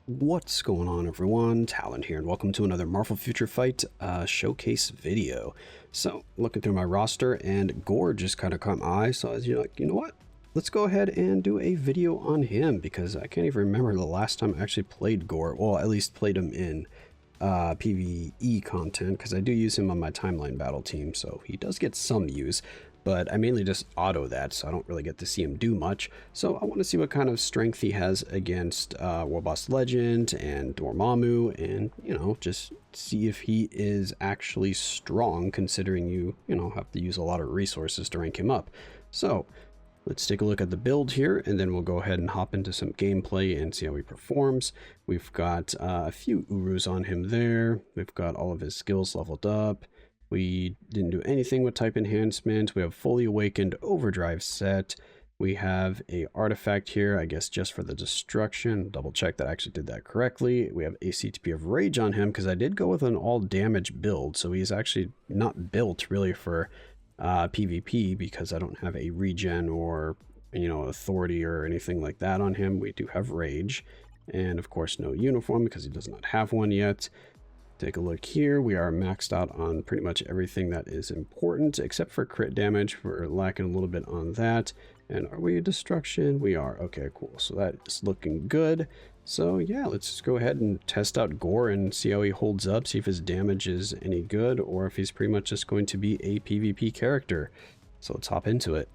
What's going on, everyone? Talen here, and welcome to another Marvel Future Fight showcase video. So, looking through my roster, and Gorr just kind of caught my eye, so I was like, you know what? Let's go ahead and do a video on him, because I can't even remember the last time I actually played Gorr. Well, at least played him in PvE content, because I do use him on my timeline battle team, so he does get some use. But I mainly just auto that, so I don't really get to see him do much. So I want to see what kind of strength he has against World Boss Legend and Dormammu, and, you know, just see if he is actually strong, considering you have to use a lot of resources to rank him up. So let's take a look at the build here, and then we'll go ahead and hop into some gameplay and see how he performs. We've got a few Urus on him there. We've got all of his skills leveled up. We didn't do anything with type enhancement. We have fully awakened overdrive set. We have a artifact here, I guess just for the destruction. Double check that I actually did that correctly. We have a CTP of rage on him because I did go with an all damage build. So he's actually not built really for PvP because I don't have a regen or, authority or anything like that on him. We do have rage, and of course no uniform because he does not have one yet. Take a look here. We are maxed out on pretty much everything that is important except for crit damage. We're lacking a little bit on that. And are we a destruction? We are. Okay, cool. So that's looking good. So yeah, let's just go ahead and test out Gorr and see how he holds up, see if his damage is any good or if he's pretty much just going to be a PvP character. So let's hop into it.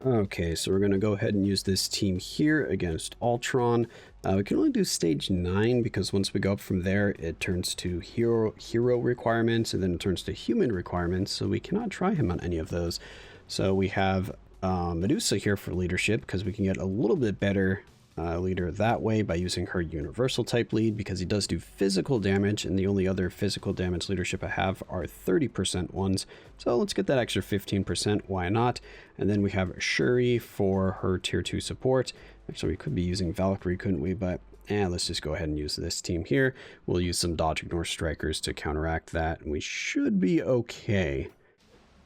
Okay, so we're going to go ahead and use this team here against Ultron. We can only do stage 9 because once we go up from there, it turns to hero requirements and then it turns to human requirements, so we cannot try him on any of those. So we have Medusa here for leadership because we can get a little bit better leader that way by using her universal type lead because he does do physical damage, and the only other physical damage leadership I have are 30% ones. So let's get that extra 15%, why not? And then we have Shuri for her tier 2 support. Actually, we could be using Valkyrie, couldn't we? But let's just go ahead and use this team here. We'll use some dodge ignore strikers to counteract that, and we should be okay.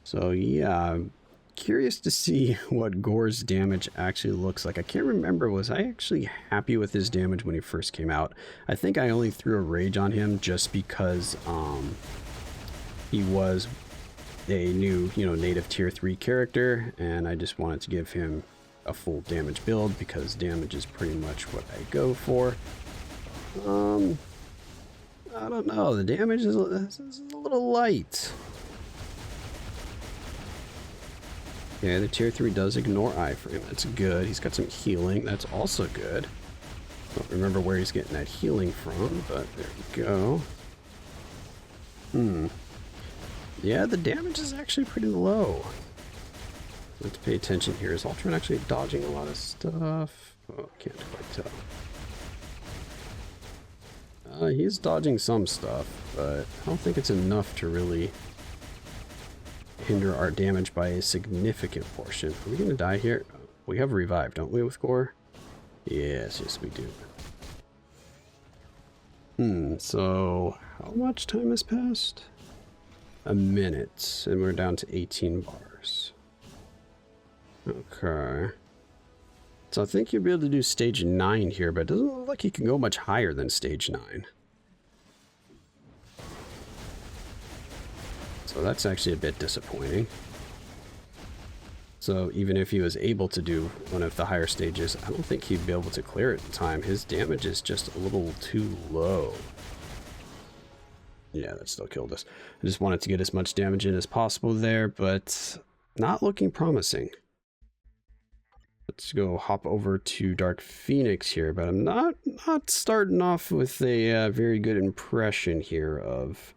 So yeah, curious to see what Gorr's damage actually looks like. I can't remember, was I actually happy with his damage when he first came out? I think I only threw a rage on him just because he was a new, native tier 3 character, and I just wanted to give him a full damage build because damage is pretty much what I go for. I don't know, the damage is a little light. Okay, the tier 3 does ignore iframe. That's good. He's got some healing. That's also good. Don't remember where he's getting that healing from, but there we go. Yeah, the damage is actually pretty low. Let's pay attention here. Is Ultron actually dodging a lot of stuff? Oh, can't quite tell. He's dodging some stuff, but I don't think it's enough to really hinder our damage by a significant portion. Are we gonna die here? We have revived, don't we, with Gorr? Yes, we do. So how much time has passed? A minute, and we're down to 18 bars. Okay. So I think you'll be able to do stage 9 here, but it doesn't look like you can go much higher than stage 9. So that's actually a bit disappointing. So even if he was able to do one of the higher stages, I don't think he'd be able to clear it in time. His damage is just a little too low. Yeah, that still killed us. I just wanted to get as much damage in as possible there, but not looking promising. Let's go hop over to Dark Phoenix here, but I'm not starting off with a very good impression here of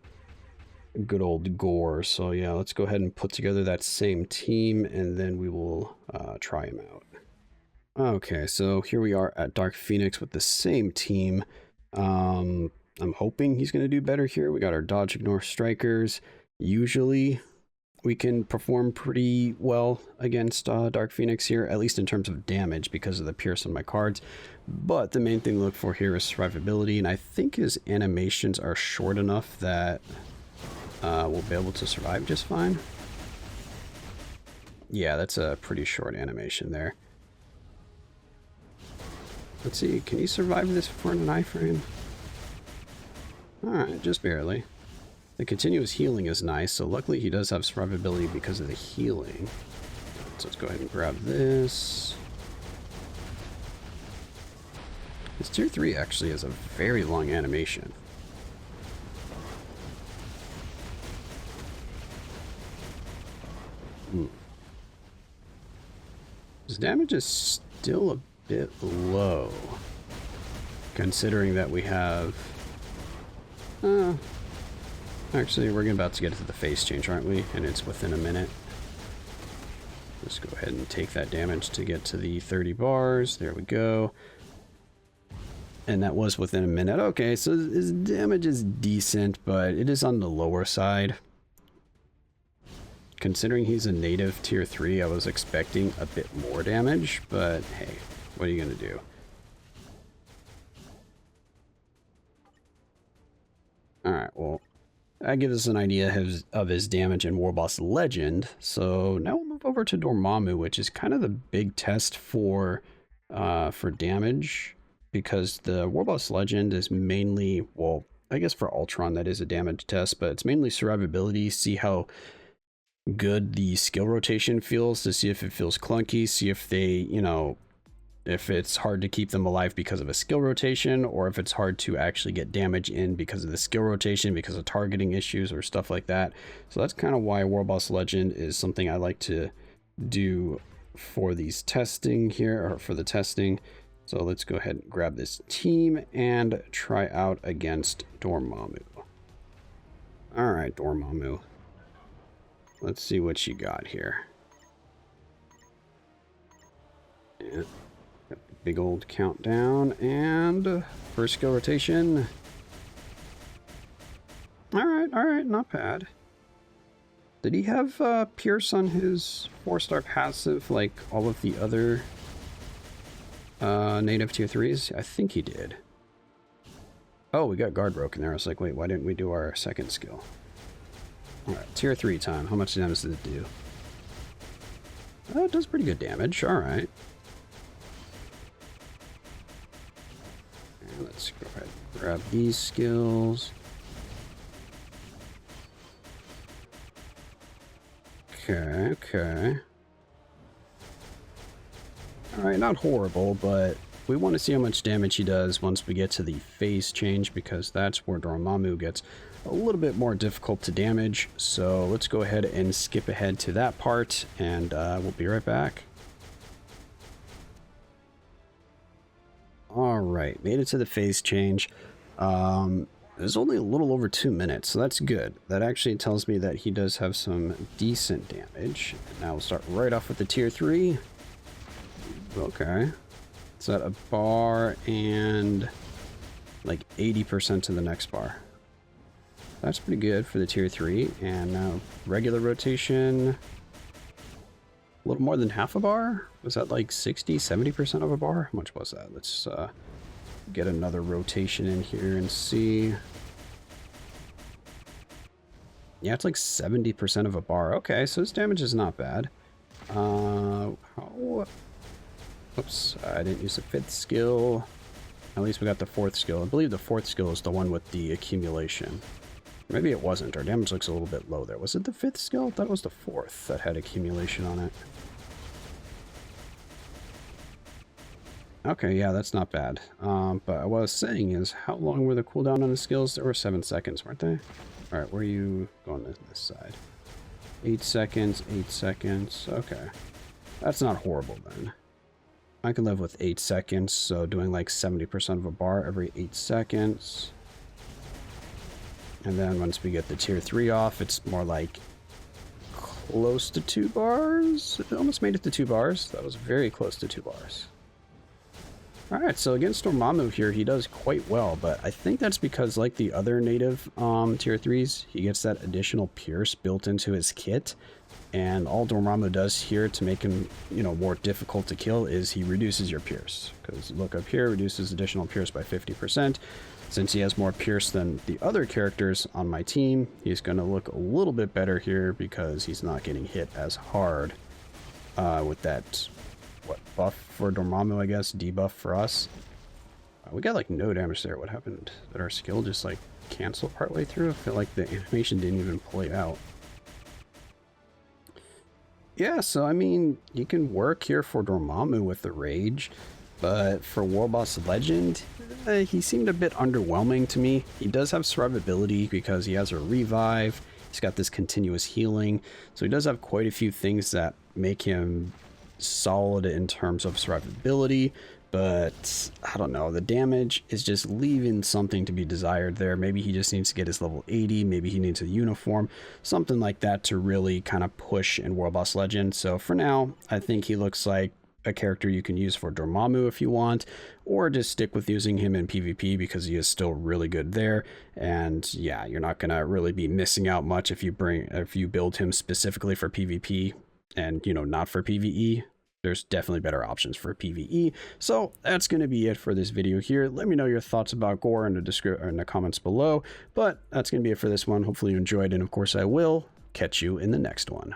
good old Gorr. So yeah, let's go ahead and put together that same team and then we will try him out. Okay, so here we are at Dark Phoenix with the same team. I'm hoping he's going to do better here. We got our dodge ignore strikers. Usually we can perform pretty well against Dark Phoenix here, at least in terms of damage because of the pierce on my cards. But the main thing to look for here is survivability, and I think his animations are short enough that we'll be able to survive just fine. Yeah, that's a pretty short animation there. Let's see, can he survive this for an iframe? Alright, just barely. The continuous healing is nice, so luckily he does have survivability because of the healing. So let's go ahead and grab this. This tier 3 actually has a very long animation. His damage is still a bit low, considering that we have... actually, we're about to get to the phase change, aren't we? And it's within a minute. Let's go ahead and take that damage to get to the 30 bars. There we go. And that was within a minute. Okay, so his damage is decent, but it is on the lower side. Considering he's a native tier 3, I was expecting a bit more damage, but hey, what are you going to do? Alright, well, that gives us an idea of his damage in Warboss Legend. So now we'll move over to Dormammu, which is kind of the big test for damage, because the Warboss Legend is mainly, well, I guess for Ultron that is a damage test, but it's mainly survivability. See how good the skill rotation feels, to see if it feels clunky, see if they, you know, if it's hard to keep them alive because of a skill rotation, or if it's hard to actually get damage in because of the skill rotation, because of targeting issues or stuff like that. So that's kind of why Warboss Legend is something I like to do for these testing here, or for the testing. So let's go ahead and grab this team and try out against Dormammu. Alright, Dormammu. Let's see what you got here. Yeah. Big old countdown, and first skill rotation. Alright, not bad. Did he have Pierce on his 4-star passive like all of the other native tier 3s? I think he did. Oh, we got guard broken there. I was like, wait, why didn't we do our second skill? Alright, tier 3 time. How much damage did it do? Oh, it does pretty good damage. Alright. Let's go ahead and grab these skills. Okay. Alright, not horrible, but we want to see how much damage he does once we get to the phase change, because that's where Dormammu gets a little bit more difficult to damage. So let's go ahead and skip ahead to that part, and we'll be right back. Alright, made it to the phase change. It was only a little over 2 minutes, so that's good. That actually tells me that he does have some decent damage. And now we'll start right off with the tier 3. Okay. It's at a bar and like 80% to the next bar. That's pretty good for the tier 3. And now regular rotation. A little more than half a bar? Was that like 60, 70% of a bar? How much was that? Let's get another rotation in here and see. Yeah, it's like 70% of a bar. Okay, so his damage is not bad. Oops, I didn't use the 5th skill. At least we got the 4th skill. I believe the 4th skill is the one with the accumulation. Maybe it wasn't. Our damage looks a little bit low there. Was it the 5th skill? I thought it was the 4th that had accumulation on it. Okay, yeah, that's not bad. But what I was saying is, how long were the cooldown on the skills? There were 7 seconds, weren't they? Alright, where are you going this side? 8 seconds, 8 seconds. Okay. That's not horrible then. I can live with 8 seconds, so doing like 70% of a bar every 8 seconds. And then once we get the tier 3 off, it's more like close to 2 bars. It almost made it to 2 bars. That was very close to 2 bars. Alright, so against Dormammu here, he does quite well, but I think that's because, like the other native tier 3s, he gets that additional Pierce built into his kit, and all Dormammu does here to make him, you know, more difficult to kill is he reduces your Pierce. Because look up here, reduces additional Pierce by 50%. Since he has more Pierce than the other characters on my team, he's going to look a little bit better here because he's not getting hit as hard with that... what, buff for Dormammu, I guess, debuff for us. We got like no damage there. What happened? Did our skill just like cancel partway through? I feel like the animation didn't even play out. Yeah, so I mean, you can work here for Dormammu with the Rage, but for War Boss Legend, he seemed a bit underwhelming to me. He does have survivability because he has a revive, he's got this continuous healing, so he does have quite a few things that make him solid in terms of survivability, but I don't know, the damage is just leaving something to be desired there. Maybe he just needs to get his level 80, maybe he needs a uniform, something like that to really kind of push in World Boss Legend. So for now, I think he looks like a character you can use for Dormammu if you want, or just stick with using him in PvP because he is still really good there. And yeah, you're not gonna really be missing out much if you build him specifically for PvP and, you know, not for PvE. There's definitely better options for PvE. So that's going to be it for this video here. Let me know your thoughts about Gorr in the comments below. But that's going to be it for this one. Hopefully you enjoyed, and of course I will catch you in the next one.